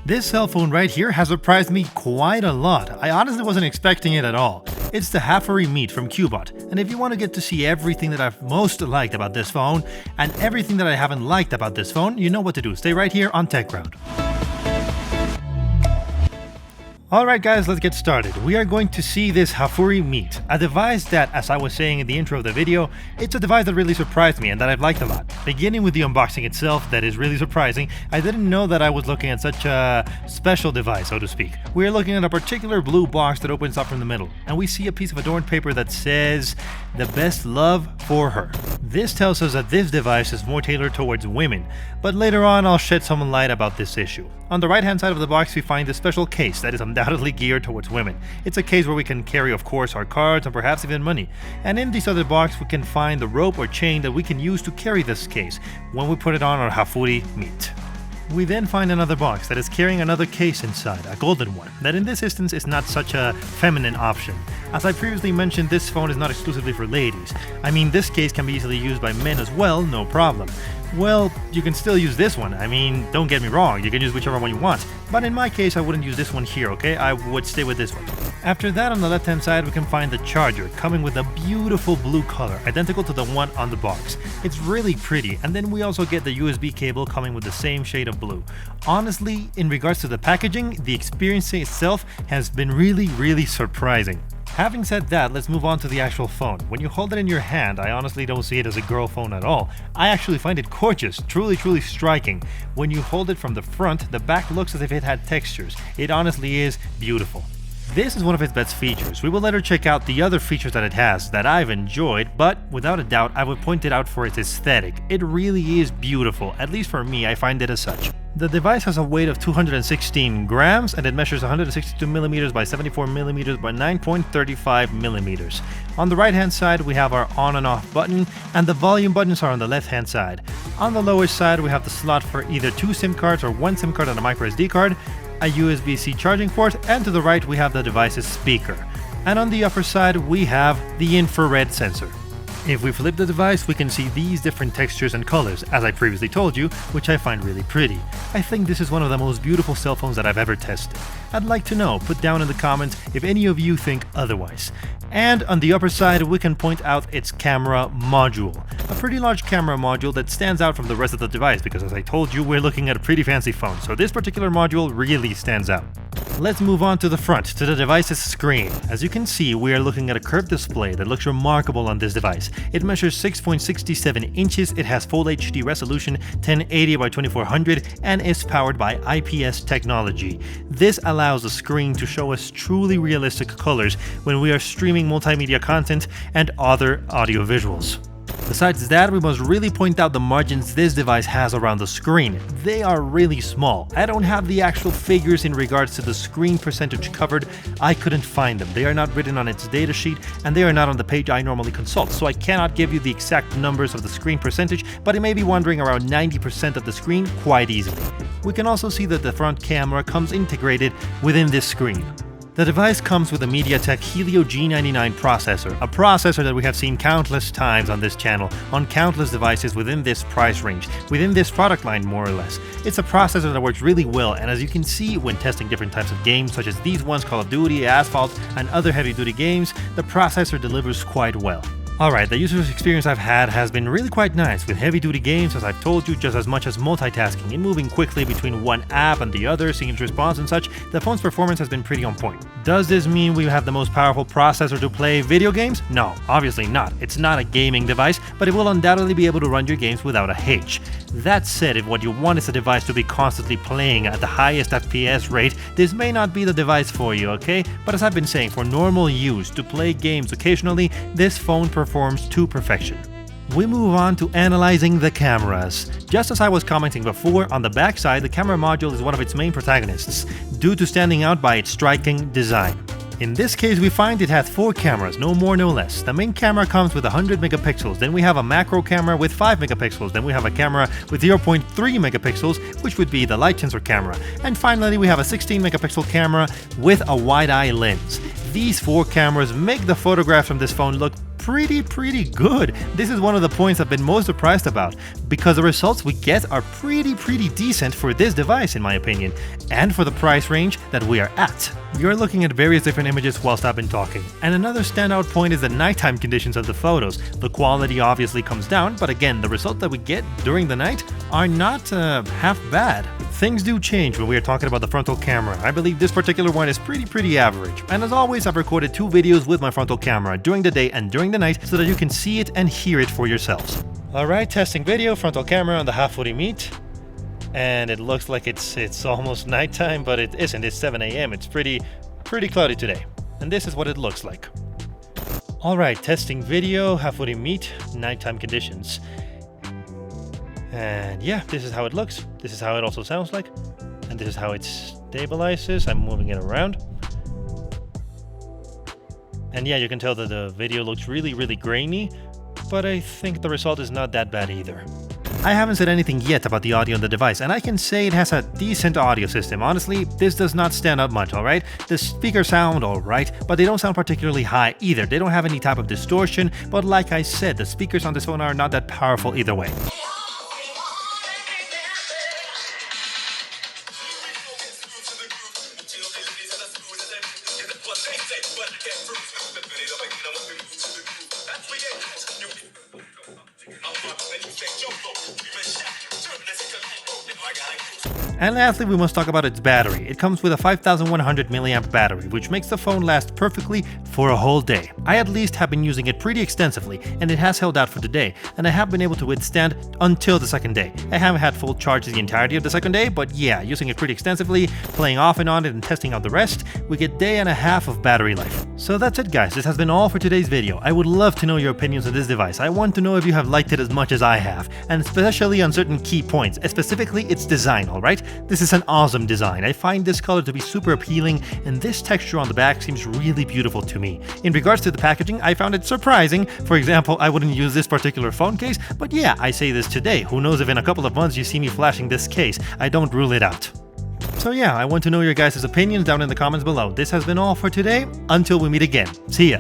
This cell phone right here has surprised me quite a lot. I honestly wasn't expecting it at all. It's the Hafury Meet from Cubot, and if you want to get to see everything that I've most liked about this phone and everything that I haven't liked about this phone, you know what to do. Stay right here on TechCrowd. Alright guys, let's get started. We are going to see this Hafury Meet, a device that, as I was saying in the intro of the video, it's a device that really surprised me and that I've liked a lot. Beginning with the unboxing itself, that is really surprising. I didn't know that I was looking at such a special device, so to speak. We are looking at a particular blue box that opens up from the middle, and we see a piece of adorned paper that says, "The best love for her." This tells us that this device is more tailored towards women, but later on I'll shed some light about this issue. On the right hand side of the box we find a special case that is undoubtedly geared towards women. It's a case where we can carry, of course, our cards and perhaps even money. And in this other box we can find the rope or chain that we can use to carry this case when we put it on our Hafury Meet. We then find another box that is carrying another case inside, a golden one, that in this instance is not such a feminine option. As I previously mentioned, this phone is not exclusively for ladies. I mean, this case can be easily used by men as well, no problem. Well, you can still use this one. I mean, don't get me wrong, you can use whichever one you want. But in my case, I wouldn't use this one here, okay? I would stay with this one. After that, on the left hand side, we can find the charger, coming with a beautiful blue color, identical to the one on the box. It's really pretty, and then we also get the USB cable coming with the same shade of blue. Honestly, in regards to the packaging, the experience itself has been really surprising. Having said that, let's move on to the actual phone. When you hold it in your hand, I honestly don't see it as a girl phone at all. I actually find it gorgeous, truly striking. When you hold it from the front, the back looks as if it had textures. It honestly is beautiful. This is one of its best features. We will later check out the other features that it has that I've enjoyed, but without a doubt, I would point it out for its aesthetic. It really is beautiful, at least for me, I find it as such. The device has a weight of 216 grams and it measures 162mm by 74mm by 9.35mm. On the right hand side we have our on and off button, and the volume buttons are on the left hand side. On the lower side we have the slot for either 2 SIM cards or 1 SIM card and a microSD card, a USB-C charging port, and to the right we have the device's speaker. And on the upper side we have the infrared sensor. If we flip the device, we can see these different textures and colors, as I previously told you, which I find really pretty. I think this is one of the most beautiful cell phones that I've ever tested. I'd like to know, put down in the comments if any of you think otherwise. And on the upper side, we can point out its camera module. A pretty large camera module that stands out from the rest of the device because, as I told you, we're looking at a pretty fancy phone, so this particular module really stands out. Let's move on to the front, to the device's screen. As you can see, we are looking at a curved display that looks remarkable on this device. It measures 6.67 inches, it has Full HD resolution, 1080 by 2400, and is powered by IPS technology. This allows the screen to show us truly realistic colors when we are streaming multimedia content and other audio visuals. Besides that, we must really point out the margins this device has around the screen. They are really small. I don't have the actual figures in regards to the screen percentage covered. I couldn't find them. They are not written on its datasheet and they are not on the page I normally consult, so I cannot give you the exact numbers of the screen percentage, but it may be wandering around 90% of the screen quite easily. We can also see that the front camera comes integrated within this screen. The device comes with a MediaTek Helio G99 processor, a processor that we have seen countless times on this channel, on countless devices within this price range, within this product line more or less. It's a processor that works really well, and as you can see when testing different types of games such as these ones, Call of Duty, Asphalt, and other heavy-duty games, the processor delivers quite well. Alright, the user experience I've had has been really quite nice, with heavy-duty games, as I've told you, just as much as multitasking and moving quickly between one app and the other, seeing its response and such. The phone's performance has been pretty on point. Does this mean we have the most powerful processor to play video games? No, obviously not. It's not a gaming device, but it will undoubtedly be able to run your games without a hitch. That said, if what you want is a device to be constantly playing at the highest FPS rate, this may not be the device for you, okay? But as I've been saying, for normal use, to play games occasionally, this phone performs to perfection. We move on to analyzing the cameras. Just as I was commenting before, on the back side, the camera module is one of its main protagonists, due to standing out by its striking design. In this case, we find it has 4 cameras, no more no less. The main camera comes with 100 megapixels, then we have a macro camera with 5 megapixels, then we have a camera with 0.3 megapixels, which would be the light sensor camera, and finally we have a 16 megapixel camera with a wide-eye lens. These 4 cameras make the photographs from this phone look pretty good. This is one of the points I've been most surprised about, because the results we get are pretty decent for this device in my opinion, and for the price range that we are at. You're looking at various different images whilst I've been talking, and another standout point is the nighttime conditions of the photos. The quality obviously comes down, but again, the results that we get during the night are not half bad. Things do change when we are talking about the frontal camera. I believe this particular one is pretty average. And as always, I've recorded 2 videos with my frontal camera during the day and during the night so that you can see it and hear it for yourselves. Alright, testing video, frontal camera on the Hafury Meet. And it looks like it's almost nighttime, but it isn't. It's 7 a.m. It's pretty cloudy today. And this is what it looks like. Alright, testing video, Hafury Meet, nighttime conditions. And yeah, this is how it looks. This is how it also sounds like. And this is how it stabilizes. I'm moving it around. And yeah, you can tell that the video looks really grainy, but I think the result is not that bad either. I haven't said anything yet about the audio on the device, and I can say it has a decent audio system. Honestly, this does not stand out much, alright? The speakers sound alright, but they don't sound particularly high either. They don't have any type of distortion, but like I said, the speakers on this phone are not that powerful either way. And lastly, we must talk about its battery. It comes with a 5100 mAh battery, which makes the phone last perfectly for a whole day. I at least have been using it pretty extensively, and it has held out for the day, and I have been able to withstand until the second day. I haven't had full charge the entirety of the second day, but yeah, using it pretty extensively, playing off and on it and testing out the rest, we get day and a half of battery life. So that's it guys, this has been all for today's video. I would love to know your opinions on this device. I want to know if you have liked it as much as I have, and especially on certain key points, specifically its design, alright? This is an awesome design. I find this color to be super appealing, and this texture on the back seems really beautiful to me. In regards to the packaging, I found it surprising. For example, I wouldn't use this particular phone case, but yeah, I say this today. Who knows if in a couple of months you see me flashing this case. I don't rule it out. So yeah, I want to know your guys' opinions down in the comments below. This has been all for today. Until we meet again. See ya!